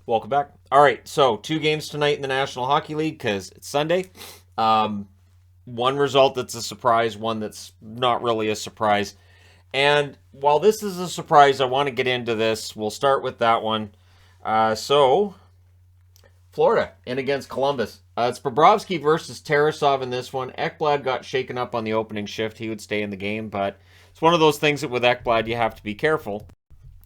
Welcome back. All right, so 2 games tonight in the National Hockey League because it's Sunday. Um, one result that's a surprise, one that's not really a surprise. And while this is a surprise, I want to get into this. We'll start with that one. Florida in against Columbus. It's Bobrovsky versus Tarasov in this one. Ekblad got shaken up on the opening shift. He would stay in the game, but it's one of those things that with Ekblad you have to be careful.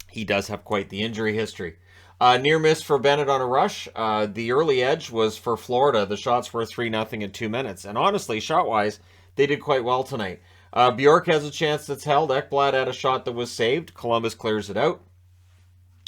He does have quite the injury history. Near miss for Bennett on a rush. The early edge was for Florida. The shots were 3-0 in 2 minutes. And honestly, shot wise, they did quite well tonight. Bjork has a chance that's held. Ekblad had a shot that was saved. Columbus clears it out.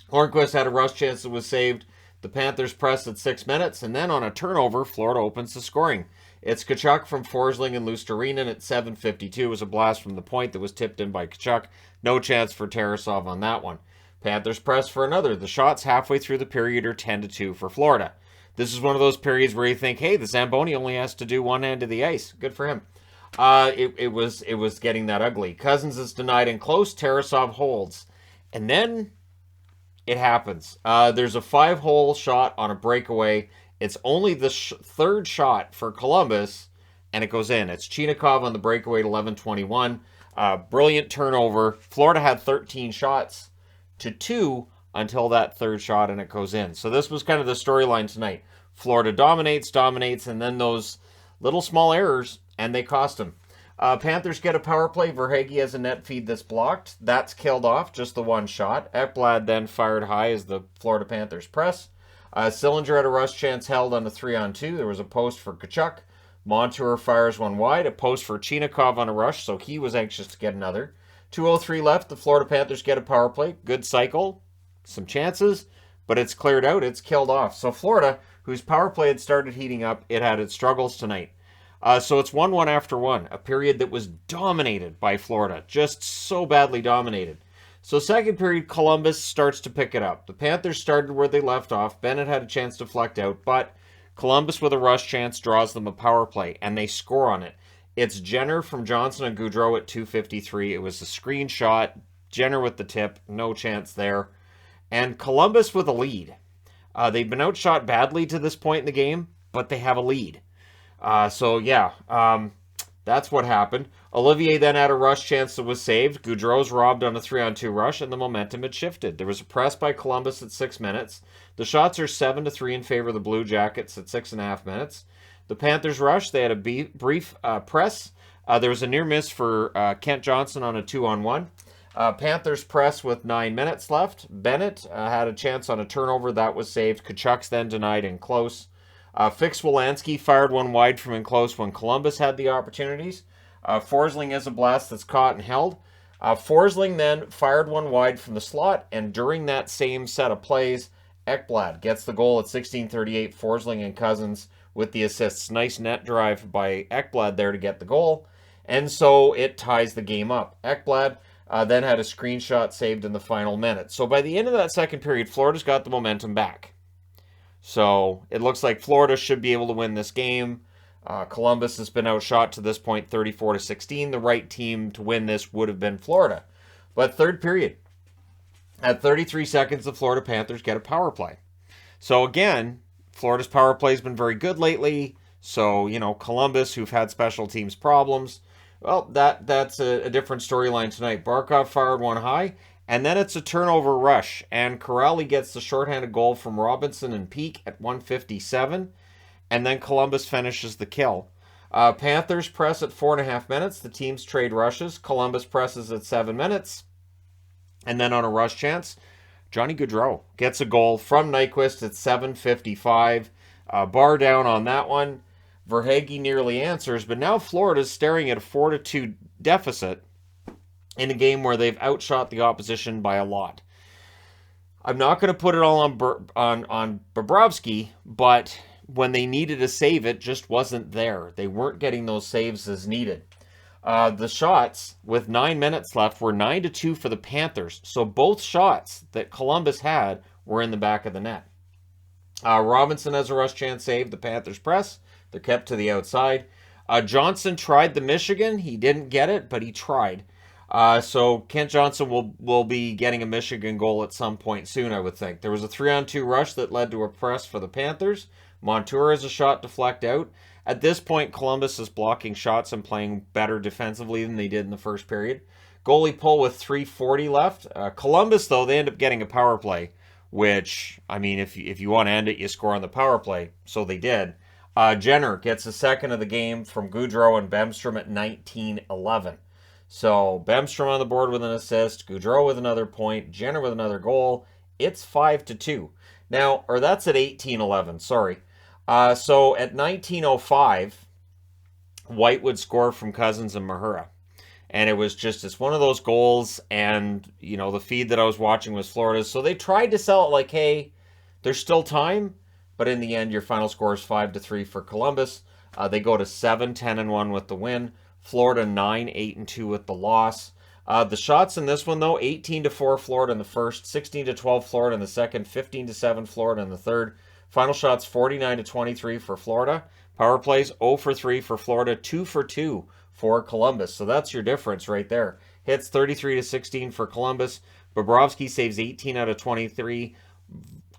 Hornquist had a rush chance that was saved. The Panthers press at 6 minutes. And then on a turnover, Florida opens the scoring. It's Tkachuk from Forsling and Lusterinen at 7:52. It was a blast from the point that was tipped in by Tkachuk. No chance for Tarasov on that one. Panthers press for another. The shots halfway through the period are 10-2 for Florida. This is one of those periods where you think, hey, the Zamboni only has to do one end of the ice. Good for him. It was getting that ugly. Cousins is denied and close. Tarasov holds. And then it happens. There's a 5-hole shot on a breakaway. It's only the third shot for Columbus, and it goes in. It's Chinakhov on the breakaway at 11:21. Brilliant turnover. Florida had 13 shots to 2 until that third shot, and it goes in. So this was kind of the storyline tonight. Florida dominates, and then those little small errors, and they cost them. Panthers get a power play. Verhaeghe has a net feed that's blocked. That's killed off, just the one shot. Ekblad then fired high as the Florida Panthers press. Sillinger had a rush chance held on a 3-on-2. There was a post for Tkachuk. Montour fires one wide. A post for Chinakhov on a rush, so he was anxious to get another. 2:03 left. The Florida Panthers get a power play. Good cycle. Some chances, but it's cleared out. It's killed off. So Florida, whose power play had started heating up, it had its struggles tonight. So it's 1-1 after one, a period that was dominated by Florida, just so badly dominated. So second period, Columbus starts to pick it up. The Panthers started where they left off. Bennett had a chance to deflect out, but Columbus with a rush chance draws them a power play, and they score on it. It's Jenner from Johnson and Gaudreau at 2:53. It was a screenshot. Jenner with the tip, no chance there. And Columbus with a lead. They've been outshot badly to this point in the game, but they have a lead. That's what happened. Olivier then had a rush chance that was saved. Gaudreau's robbed on a 3-on-2 rush, and the momentum had shifted. There was a press by Columbus at 6 minutes. The shots are 7-3 in favor of the Blue Jackets at 6.5 minutes. The Panthers rush. They had a brief press. There was a near miss for Kent Johnson on a 2-on-1. Panthers press with 9 minutes left. Bennett had a chance on a turnover. That was saved. Tkachuk's then denied in close. Fix Wolanski fired one wide from in close when Columbus had the opportunities. Forsling has a blast that's caught and held. Forsling then fired one wide from the slot, and during that same set of plays, Ekblad gets the goal at 16:38. Forsling and Cousins with the assists. Nice net drive by Ekblad there to get the goal, and so it ties the game up. Ekblad then had a screenshot saved in the final minute. So by the end of that second period, Florida's got the momentum back. So it looks like Florida should be able to win this game. Columbus has been outshot to this point 34-16. The right team to win this would have been Florida. But third period, at 33 seconds, the Florida Panthers get a power play. So again, Florida's power play has been very good lately. So, Columbus, who've had special teams problems, well, that's a different storyline tonight. Barkov fired one high. And then it's a turnover rush, and Corrali gets the shorthanded goal from Robinson and Peak at 1:57, and then Columbus finishes the kill. Panthers press at 4.5 minutes. The teams trade rushes. Columbus presses at 7 minutes, and then on a rush chance, Johnny Gaudreau gets a goal from Nyquist at 7:55. Bar down on that one. Verhaeghe nearly answers, but now Florida's staring at a 4-2 deficit in a game where they've outshot the opposition by a lot. I'm not going to put it all on Bobrovsky, but when they needed to save, it just wasn't there. They weren't getting those saves as needed. The shots with 9 minutes left were 9-2 for the Panthers. So both shots that Columbus had were in the back of the net. Robinson has a rush chance saved. The Panthers press. They're kept to the outside. Johnson tried the Michigan. He didn't get it, but he tried. So Kent Johnson will be getting a Michigan goal at some point soon, I would think. There was a 3-on-2 rush that led to a press for the Panthers. Montour has a shot deflect out. At this point, Columbus is blocking shots and playing better defensively than they did in the first period. Goalie pull with 3:40 left. Columbus, though, they end up getting a power play, which, I mean, if you want to end it, you score on the power play. So they did. Jenner gets a second of the game from Gaudreau and Bemstrom at 19:11. So Bemstrom on the board with an assist, Gaudreau with another point, Jenner with another goal. It's 5-2. Now, or that's at 18:11, sorry. So at 19:05, White would score from Cousins and Mahura. And it was just, it's one of those goals, and, the feed that I was watching was Florida's. So they tried to sell it like, hey, there's still time. But in the end, your final score is 5-3 for Columbus. They go to 7-10-1 with the win. Florida 9-8-2 with the loss. The shots in this one, though, 18-4 Florida in the first, 16-12 Florida in the second, 15-7 Florida in the third. Final shots 49-23 for Florida. Power plays 0-3 for Florida, 2-2 for Columbus. So that's your difference right there. Hits 33-16 for Columbus. Bobrovsky saves 18 out of 23.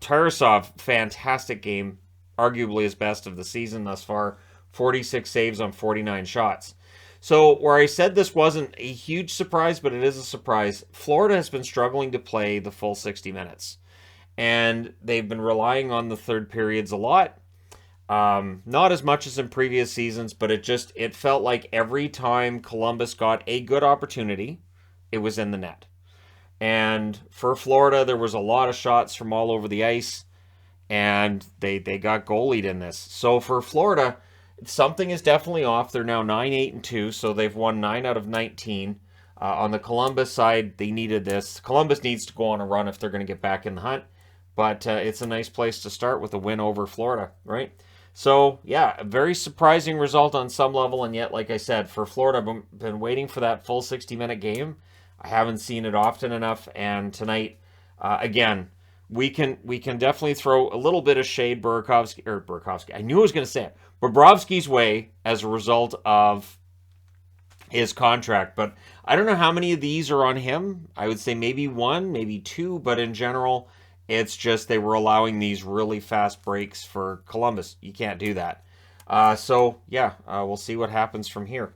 Tarasov, fantastic game. Arguably his best of the season thus far. 46 saves on 49 shots. So where I said this wasn't a huge surprise, but it is a surprise, Florida has been struggling to play the full 60 minutes. And they've been relying on the third periods a lot. Not as much as in previous seasons, but it felt like every time Columbus got a good opportunity, it was in the net. And for Florida, there was a lot of shots from all over the ice, and they got goalied in this. So for Florida, something is definitely off. They're now 9-8-2, so they've won 9 out of 19. On the Columbus side, they needed this. Columbus needs to go on a run if they're going to get back in the hunt. But it's a nice place to start with a win over Florida, right? So, yeah, a very surprising result on some level. And yet, like I said, for Florida, I've been waiting for that full 60-minute game. I haven't seen it often enough. And tonight, again, we can definitely throw a little bit of shade Burakovsky. I knew I was going to say it. Bobrovsky's way as a result of his contract. But I don't know how many of these are on him. I would say maybe one, maybe two. But in general, it's just they were allowing these really fast breaks for Columbus. You can't do that. We'll see what happens from here.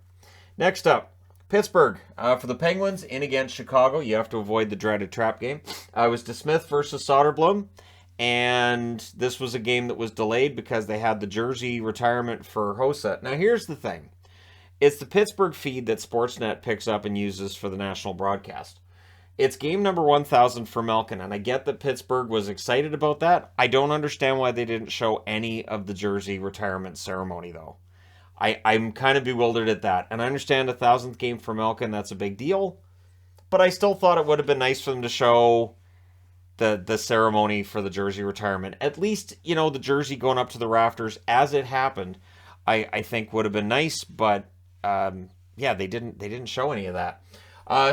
Next up, Pittsburgh. For the Penguins, in against Chicago. You have to avoid the dreaded trap game. It was DeSmith versus Soderblom. And this was a game that was delayed because they had the jersey retirement for Hossa. Now, here's the thing. It's the Pittsburgh feed that Sportsnet picks up and uses for the national broadcast. It's game number 1,000 for Malkin, and I get that Pittsburgh was excited about that. I don't understand why they didn't show any of the jersey retirement ceremony, though. I'm kind of bewildered at that. And I understand a 1,000th game for Malkin, that's a big deal. But I still thought it would have been nice for them to show the ceremony for the jersey retirement. At least, the jersey going up to the rafters as it happened, I think would have been nice. But, they didn't show any of that.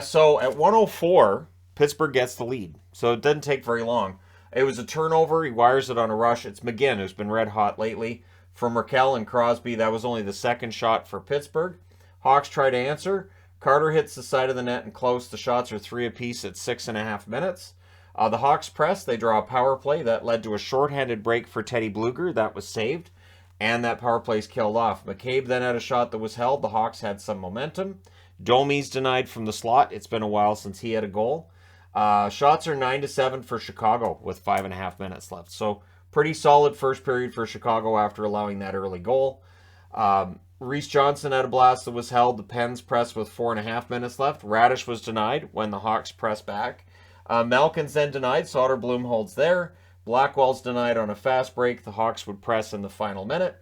So at 1:04, Pittsburgh gets the lead. So it didn't take very long. It was a turnover. He wires it on a rush. It's McGinn, who's been red hot lately. From Raquel and Crosby, that was only the second shot for Pittsburgh. Hawks try to answer. Carter hits the side of the net and close. The shots are 3 apiece at 6.5 minutes. The Hawks press. They draw a power play. That led to a shorthanded break for Teddy Bluger. That was saved. And that power play's killed off. McCabe then had a shot that was held. The Hawks had some momentum. Domi's denied from the slot. It's been a while since he had a goal. Shots are 9-7 for Chicago with 5.5 minutes left. So pretty solid first period for Chicago after allowing that early goal. Reese Johnson had a blast that was held. The Pens pressed with 4.5 minutes left. Radish was denied when the Hawks pressed back. Malkin's then denied. Soderblom holds there. Blackwell's denied on a fast break. The Hawks would press in the final minute.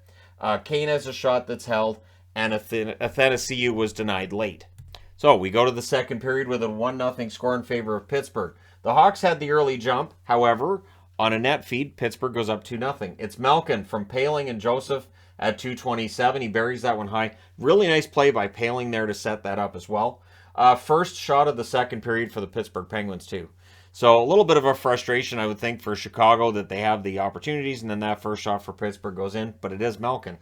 Kane has a shot that's held. And Athanasiou was denied late. So we go to the second period with a 1-0 score in favor of Pittsburgh. The Hawks had the early jump. However, on a net feed, Pittsburgh goes up 2-0. It's Malkin from Paling and Joseph at 2:27. He buries that one high. Really nice play by Paling there to set that up as well. First shot of the second period for the Pittsburgh Penguins too. So a little bit of a frustration, I would think, for Chicago that they have the opportunities, and then that first shot for Pittsburgh goes in, but it is Malkin.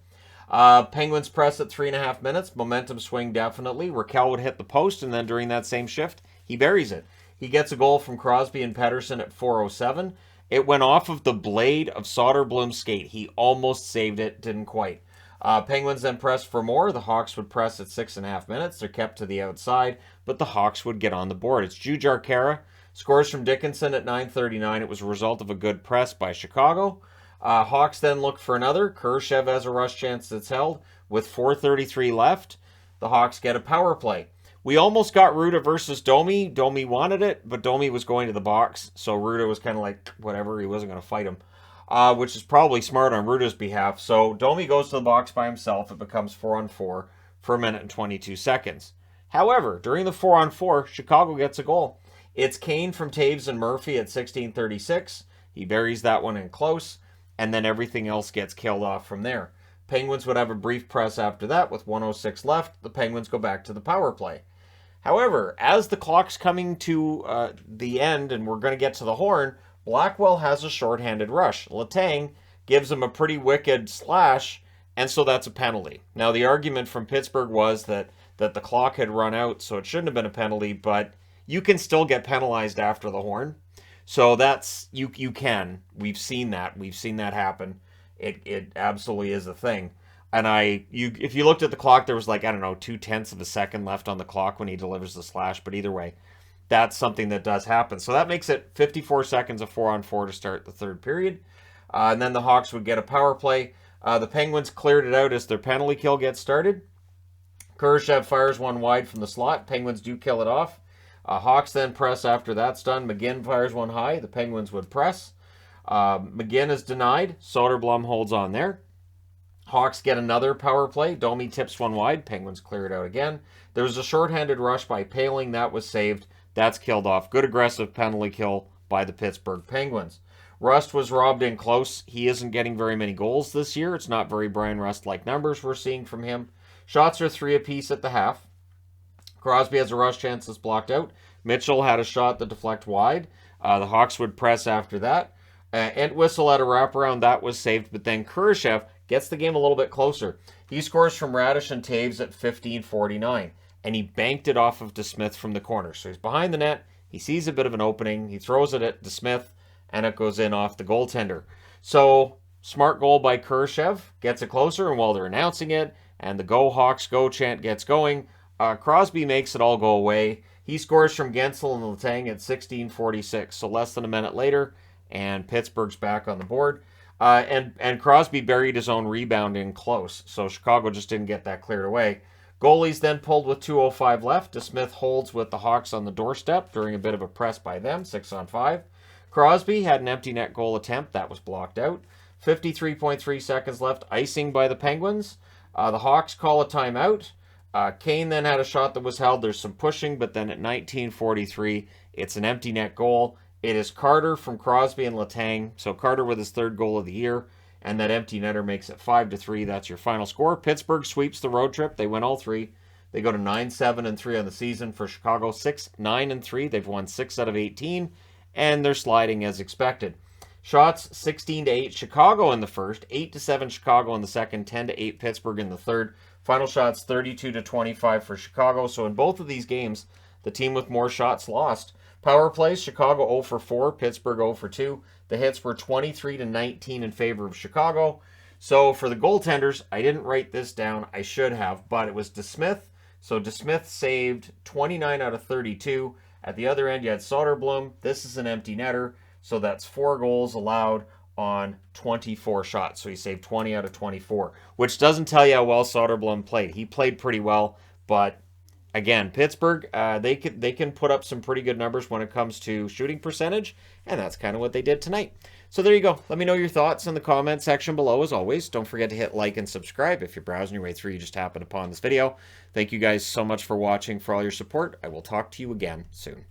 Penguins press at 3.5 minutes. Momentum swing definitely. Raquel would hit the post, and then during that same shift, he buries it. He gets a goal from Crosby and Pettersson at 4:07. It went off of the blade of Soderblom's skate. He almost saved it, didn't quite. Penguins then pressed for more. The Hawks would press at 6.5 minutes. They're kept to the outside, but the Hawks would get on the board. It's Jujhar Khaira. Scores from Dickinson at 9:39. It was a result of a good press by Chicago. Hawks then look for another. Kurashev has a rush chance that's held with 4:33 left. The Hawks get a power play. We almost got Ruda versus Domi. Domi wanted it, but Domi was going to the box, so Ruda was kind of like, whatever, he wasn't going to fight him, which is probably smart on Ruda's behalf. So Domi goes to the box by himself. It becomes 4-on-4 for 1:22. However, during the 4-on-4, Chicago gets a goal. It's Kane from Taves and Murphy at 16:36. He buries that one in close, and then everything else gets killed off from there. Penguins would have a brief press after that with 1:06 left. The Penguins go back to the power play. However, as the clock's coming to the end and we're going to get to the horn, Blackwell has a shorthanded rush. Letang gives him a pretty wicked slash, and so that's a penalty. Now, the argument from Pittsburgh was that the clock had run out, so it shouldn't have been a penalty, but you can still get penalized after the horn. So that's, you can. We've seen that. We've seen that happen. It absolutely is a thing. And if you looked at the clock, there was like, I don't know, 0.2 of a second left on the clock when he delivers the slash. But either way, that's something that does happen. So that makes it 54 seconds of 4-on-4 to start the third period. And then the Hawks would get a power play. The Penguins cleared it out as their penalty kill gets started. Kurashev fires one wide from the slot. Penguins do kill it off. Hawks then press after that's done. McGinn fires one high. The Penguins would press. McGinn is denied. Soderblom holds on there. Hawks get another power play. Domi tips one wide. Penguins clear it out again. There was a shorthanded rush by Paling. That was saved. That's killed off. Good aggressive penalty kill by the Pittsburgh Penguins. Rust was robbed in close. He isn't getting very many goals this year. It's not very Brian Rust-like numbers we're seeing from him. Shots are 3 apiece at the half. Crosby has a rush chance that's blocked out. Mitchell had a shot that deflected wide. The Hawks would press after that. Entwistle had a wraparound. That was saved. But then Kurashev gets the game a little bit closer. He scores from Radish and Taves at 15:49. And he banked it off of DeSmith from the corner. So he's behind the net. He sees a bit of an opening. He throws it at DeSmith. And it goes in off the goaltender. So, smart goal by Kurashev. Gets it closer. And while they're announcing it, and the Go Hawks Go chant gets going, Crosby makes it all go away. He scores from Gensel and Letang at 16:46. So less than a minute later, and Pittsburgh's back on the board. And Crosby buried his own rebound in close. So Chicago just didn't get that cleared away. Goalies then pulled with 2:05 left. DeSmith holds with the Hawks on the doorstep during a bit of a press by them, 6-on-5. Crosby had an empty net goal attempt. That was blocked out. 53.3 seconds left. Icing by the Penguins. The Hawks call a timeout. Kane then had a shot that was held. There's some pushing, but then at 19:43, it's an empty net goal. It is Carter from Crosby and Letang. So Carter with his third goal of the year, and that empty netter makes it 5-3. That's your final score. Pittsburgh sweeps the road trip. They win all three. They go to 9-7-3 on the season. For Chicago, 6-9-3. They've won 6 out of 18, and they're sliding as expected. Shots 16-8 Chicago in the first, 8-7 Chicago in the second, 10-8 Pittsburgh in the third. Final shots 32-25 for Chicago. So in both of these games, the team with more shots lost. Power plays, Chicago 0-4, Pittsburgh 0-2. The hits were 23-19 in favor of Chicago. So for the goaltenders, I didn't write this down. I should have, but it was DeSmith. So DeSmith saved 29 out of 32. At the other end, you had Soderblom. This is an empty netter. So that's 4 goals allowed on 24 shots. So he saved 20 out of 24, which doesn't tell you how well Soderblom played. He played pretty well, but again, Pittsburgh, they can put up some pretty good numbers when it comes to shooting percentage, and that's kind of what they did tonight. So there you go. Let me know your thoughts in the comment section below. As always, don't forget to hit like and subscribe. If you're browsing your way through, you just happened upon this video. Thank you guys so much for watching, for all your support. I will talk to you again soon.